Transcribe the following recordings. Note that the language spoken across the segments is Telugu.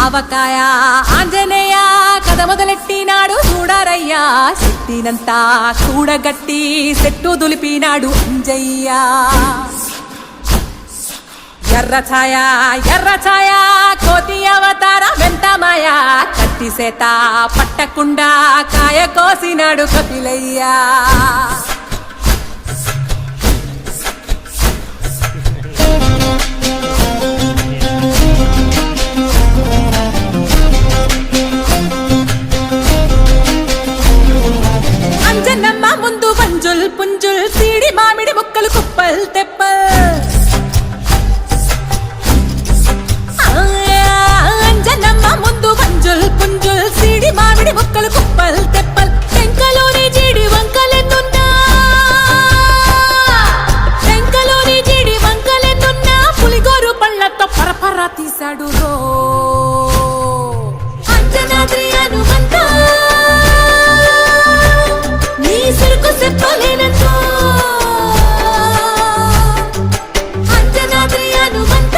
ఆవకాయ ఆంజనేయ కథ మొదలెట్టినాడు చూడారయ్యా చెట్టినంతా చూడగట్టి చెట్టు దులిపినాడు అంజయ్య ఎర్ర ఛాయ కోతి అవతార వెంటమాయ కత్తి సేత పట్టకుండా కాయ కోసినాడు కపిలయ్యా అంజనమ్మ ముందు వంజుల్ పుంజుల్ సీడి మామిడి ముక్కలు కుప్పల్ తెప్పల్ అంజనమ్మ ముందు వంజుల్ పుంజుల్ సీడి మామిడి ముక్కలు కుప్పల్ తెప్పల్ టెంకలోని జీడి వంకలెన్నున్నా పులిగోరు పళ్ళతో పరపర తీశాడు రో అంజనాద్రి హనుమంత నీ సిరుకు చెప్పలేనంతో అంజనాద్రి హనుమంత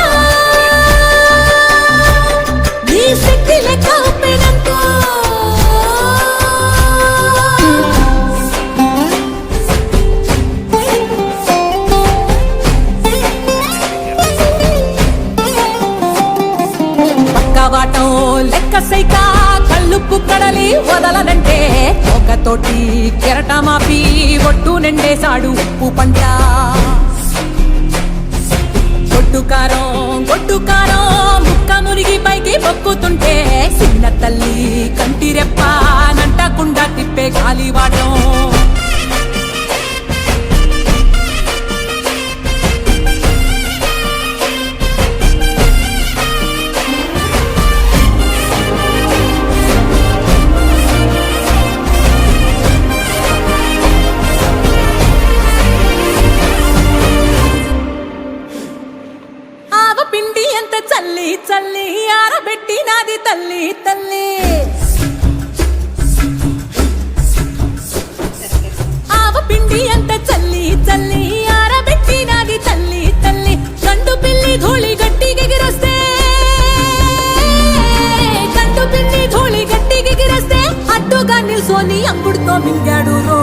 నీ శక్తి లెక్క ఒప్పినంతో పక్కవాటం లెక్క సైక కళ్ళుప్పు కడలి వదలనంటే ఒకతోటి కెరటమాపి ఒట్టు నిండేశాడు ఉప్పు పంట గొడ్డుకారం ముక్క మురిగి పైకి పొక్కుతుంటే చిన్న తల్లి కంటిరెప్ప నంటకుండా తిప్పే గాలివాటం పిండి ఎంత చల్లి చల్లి ఆరబెట్టి నాది తల్లి తల్లి ఆవ పిండి ఎంత చల్లి చల్లి ఆరబెట్టి నాది తల్లి తల్లి గండు పిల్లి ధూళి గట్టిగిరస్తే అడ్డుగా నిల్సోని అంగుడుతో మింగాడు రో